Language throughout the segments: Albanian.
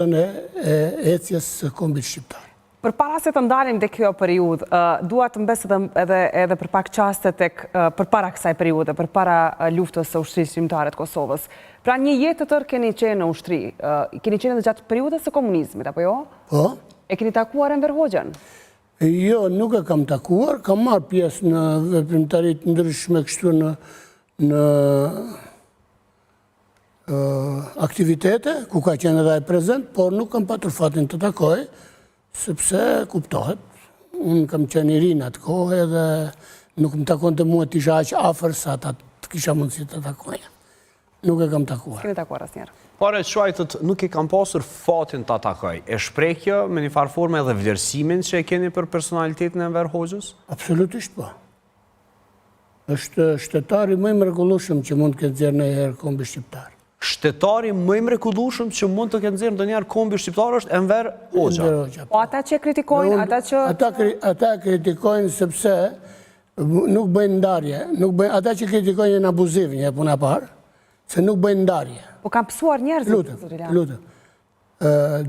e ecjes së kombit shqiptar. Për para se të ndalim dhe kjo periudhë, dua të mbeset edhe për pak qaste për para kësaj periudhe, për para luftës së ushtrisë shqiptare të Kosovës. Pra një jetë të tërë keni qenë në ushtri, keni qenë dhe gjatë periudhës së komunizmit, apo jo? Po. E keni takuar Enver Hoxhën? Jo, nuk e kam takuar, kam marrë pjesë në veprimtarit ndryshme kështu në aktivitete, ku ka qenë edhe ai prezent, por nuk kam patur fatin të takoj, sepse kuptohet, unë kam qenë i ri në atë kohë edhe nuk më takon të mua të isha aq afër sa ta të kisha mundësi të takoja. Nuk e kam takuar. S'keni takuar asnjëherë. Pare shuajtët nuk i kam pasur fatin të atakoj. E shpreh kjo me një farë forme edhe vlerësimin që e keni për personalitetin e Enver Hoxhës? Absolutisht po. Është shtetari më i mrekullueshëm që mund të ketë nxjerrë ndonjëherë kombi shqiptar. Shtetarë më i mrekullueshëm që mund të ketë nxjerrë ndonjëherë kombi shqiptar është Enver Hoxha. Po ata që kritikojnë, ata kritikojnë sepse nuk bëjnë ndarje, ata që kritikojnë janë abuziv, një puna parë, se nuk bëjnë ndarje. Po kam pësuar njerëzit. Lutem.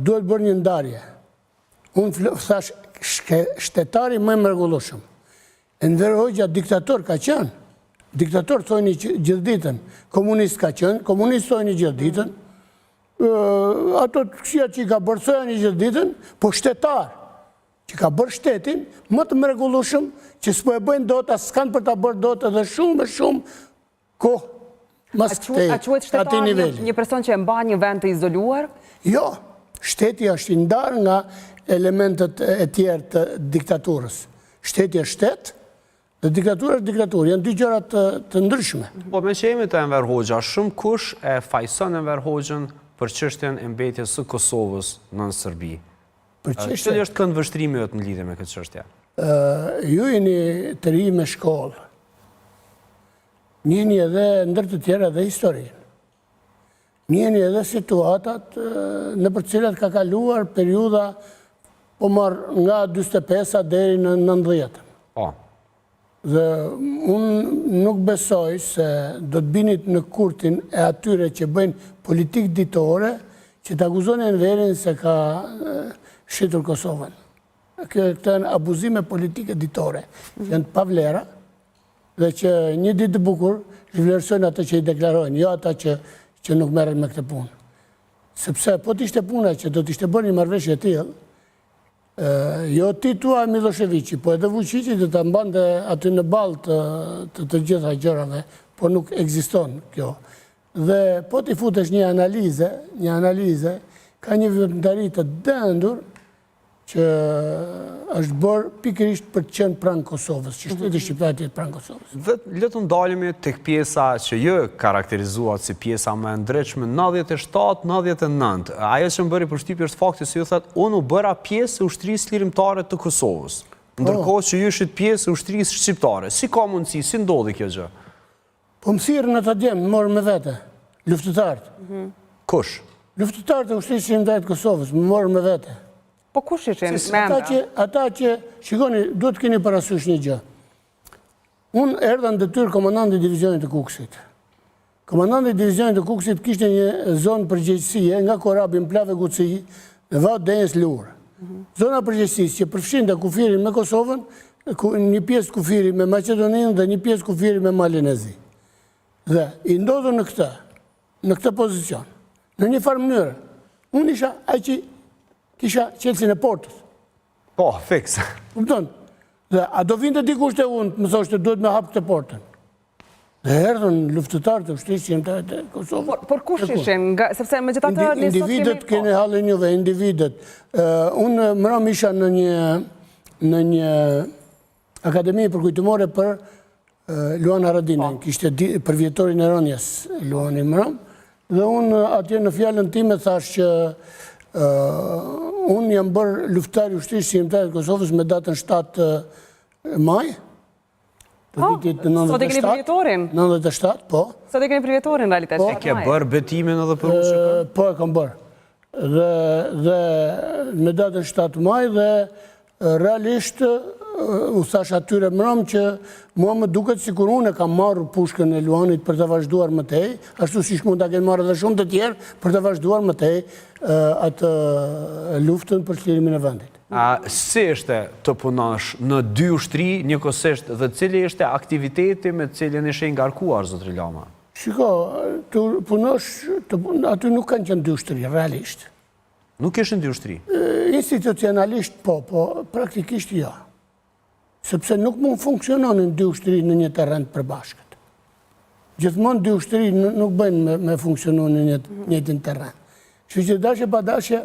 Duhet bërë një ndarje. Unë thash shtetari më i mrekullueshëm. Enver Hoxha diktator ka qenë. Diktator thojnë gjithë ditën, komunist ka qenë, komunist thojnë gjithë ditën, ato të kësia që i ka bërë thojnë gjithë ditën, po shtetar që ka bërë shtetin, më të mrekullueshëm që s'po e bëjnë dot, as s'kanë për ta bërë dot edhe shumë kohë mas këtej, a quhet shtetar një person që e mban një vend të izoluar? Jo, shteti është i ndarë nga elementet e tjerë të diktaturës. Shteti është shtet, dhe diktaturë është diktaturë, janë dy gjërat të ndryshme. Po me që jemi të Enver Hoxha, shumë kush e fajson Enver Hoxhën për çështjen e mbetjes së Kosovës në Serbi. Cili është këndvështrimi jot në lidhje me këtë çështje? Ju jeni të ri me shkollë. Njihni edhe ndër të tjera edhe historinë. Njihni edhe situatat në për cilat ka kaluar periudha po marr nga 45-a deri në 90-ën. Po. Dhe unë nuk besoj se do të binit në kurtin e atyre që bëjnë politikë ditore që të akuzonin Enverin se ka shitur Kosovën. Këto janë abuzime politike ditore, janë të pavlera dhe që një ditë të bukur zhvlerësojnë ato që i deklarojnë, jo ata që nuk merren me këtë punë. Sepse po t'ishte puna që do t'ishte bërë një marrëveshje e tillë, jo ti tua Miloševići, po edhe Vučići dhe të mbante aty në balë të gjitha gjërave, po nuk ekziston kjo. Dhe po t'i futesh një analize, ka një veprimtari të dendur që është bërë pikërisht për të qenë pranë Kosovës, që shteti shqiptar të jetë pranë Kosovës. Dhe le të ndalemi tek pjesa që jo karakterizuat si pjesa më e ndritshme 97-99. Ajo që më bëri përshtypje është fakti se ju thatë unë u bëra pjesë e ushtrisë lirimtare të Kosovës. Ndërkohë që ju ishit pjesë e ushtrisë shqiptare. Si ka mundësi, si ndodhi kjo gjë? Po më thirrën ata djemë, më morën me vete, luftëtarët. Kush? Luftëtarët e ushtrisë lirimtare të Kosovës, më morën me vete. Po kush ishin memra? Ata që, shikoni, duhet keni parasysh një gjë. Unë erdha në detyrë komandanti i divizionit të Kukësit. Komandanti i divizionit të Kukësit kishte një zonë përgjegjësie nga Korabi në Plave Guci dhe Vat Denjes Lurë. Zona përgjegjësisë që përfshin dhe kufirin me Kosovën, një pjesë kufiri me Maqedoninë dhe një pjesë kufiri me Malinezi. Dhe i ndodhur në këtë pozicion. Në një farë mënyrë, unë isha ai që kisha qelsin e portës. Po, fiks. Kupton? Dhe a do vinte dikush te unë, më thoshte duhet me hap këtë portën. Dhe erdhën luftëtarët e ushtrisë shqiptare të Kosovës. Por kush ishin? Sepse megjithatë individët keni hallin juve, individët. Unë mram isha në një akademi përkujtimore për Luan Haradinën, kishte për vjetorin e rënjes Luani mram, dhe unë atje në fjalën time thash që unë jam bërë luftari ushtrisë shqiptare të Kosovës me datën 7 maj. Sot e keni për vjetorin? 97, po. Sot e keni për vjetorin, realitet. E ke bërë betimin edhe për ushë? Po, e kam bërë. Dhe me datën 7 maj dhe realisht u thash atyre mërëm që mua më duket sikur unë e kam marrë pushkën e Luanit për të vazhduar më tej, ashtu si mund ta kenë marrë edhe shumë të tjerë për të vazhduar më tej atë luftën për çlirimin e vendit. Si është të punosh në dy ushtri njëkohësisht dhe cili është aktiviteti me cilin ishe ngarkuar, zotri Lama? Shiko, të punosh, aty nuk kanë qenë dy ushtri, realisht. Nuk ishin dy ushtri? Institucionalisht po praktikisht jo. Sepse nuk mund funksiononin dy ushtri në një terren të përbashkët. Gjithmonë dy ushtri nuk bëjnë me funksiononin në njëjtin terren. Kështu që dashje pa dashje,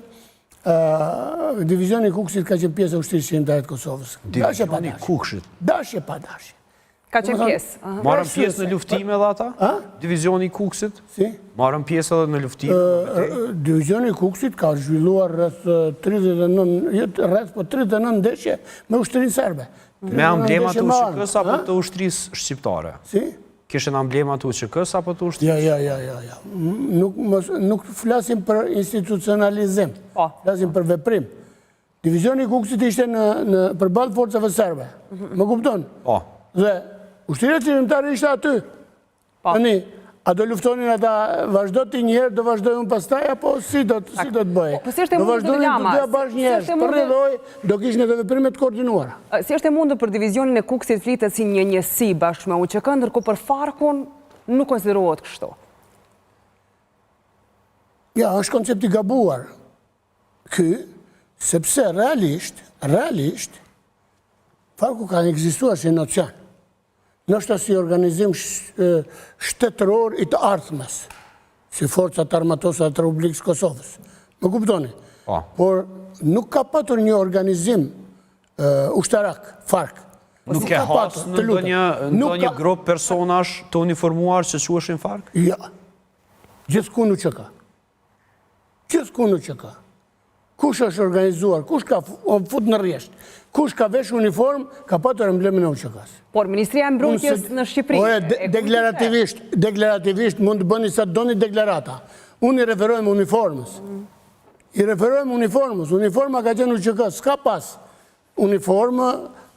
Divizioni Kukësit ka qenë pjesë e ushtrisë shqiptare të Kosovës. Divizioni Kukësit? Dashje pa dashje. Ka qenë pjesë. Marën pjesë në luftime edhe ata? Divizioni Kukësit? Si? Marën pjesë edhe në luftime? Divizioni Kukësit ka zhvilluar rreth 39 ndeshje me ushtrinë serbe. Me emblemat të UÇK-s apo të ushtrisë shqiptare? Si? Kishin emblemat të UÇK-s apo të ushtrisë? Ja. Nuk flasim për institucionalizim, flasim për veprim. Divizioni Kukësit ishte në përballë forcave serbe. Më kupton? Po. Dhe ushtria çlirimtare ishte aty. Tani, a do luftonin ata vazhdo ti njëherë, do vazhdojnë pastaj, apo si do të bëjë? Do vazhdonin të dy bashkë njëherë, për rrëdoj, do kishin edhe veprime të koordinuara. Si është e mundur për divizionin e Kukësit flitet si një njësi bashkë me UÇK, ndërkohë për Farkun nuk konsiderohet kështu? Ja, është koncept i gabuar. Ky, sepse realisht, Farku ka ekzistuar si nocion. Nështë si organizim shtetëror i të ardhmes, si forcat armatosat të Republikës Kosovës. Më kuptoni? Por nuk ka patur një organizim ushtarak, FARC. Nuk e hasë në një grup personash të uniformuar që quheshin FARC? Ja. Gjithkund UÇK. Gjithkund UÇK. Kush është organizuar, kush ka fut në rresht, kush ka vesh uniform, ka patur emblemin e UÇK-s. Por Ministria e Mbrojtjes në Shqipëri... Deklarativisht mund të bëni sa doni deklarata. Unë i referojmë uniformës. Uniforma ka qenë UÇK, s'ka pas uniformë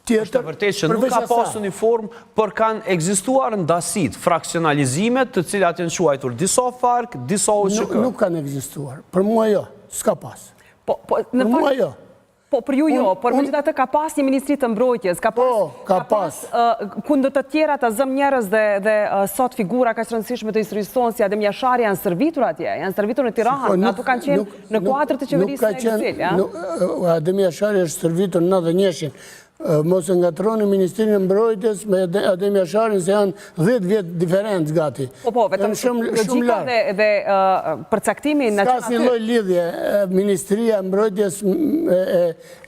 tjetër. Është vërtet që nuk ka pas uniform, por kanë ekzistuar ndasit, fraksionalizimet të cilat janë quajtur disa FARC, disa UÇK. Nuk kanë ekzistuar. Për mua jo, s'ka pas. Për mua jo. Po, për ju jo, por me gjitha të ka pas një Ministri të Mbrojtjes, ka pas kundër të tjera të zëm njerëz dhe sot figura ka që rëndësishme të historisë tonë si Adem Jashari janë servitur atje, janë servitur në Tiranë, ato kanë qenë në kuadrë të qeverisë në Eksil. Adem Jashari është servitur në dhe njëshin. Mos e ngatroni Ministrinë e Mbrojtjes me Adem Jasharin se janë 10 vjetë diferencë gati. Vetëm logjika dhe përcaktimi në që aty. Ska një lloj lidhje Ministria e Mbrojtjes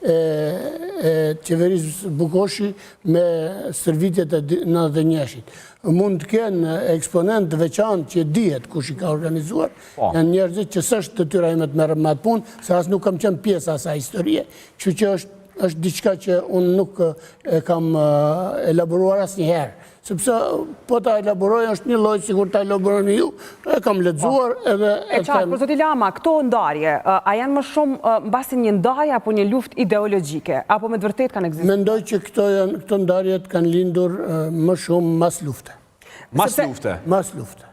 e qeverisë Bukoshi me servitjet e 91-shit. Mund të kenë eksponent të veçantë që dihet kush i ka organizuar, janë njerëzit që s'është detyra ime të merrem me atë punë, se as nuk kam qenë pjesë asaj historie, kështu që është diçka që unë nuk e kam elaboruar asnjëherë. Sepse po ta elaboroj është një lloj sikur ta elaboroni ju, e kam lexuar edhe e qartë. Por zoti Lama, këto ndarje, a janë më shumë mbasi një ndarje apo një luftë ideologjike, apo me të vërtetë kanë ekzistuar? Mendoj që këto ndarjet kanë lindur më shumë mas lufte. Mas lufte? Mas lufte.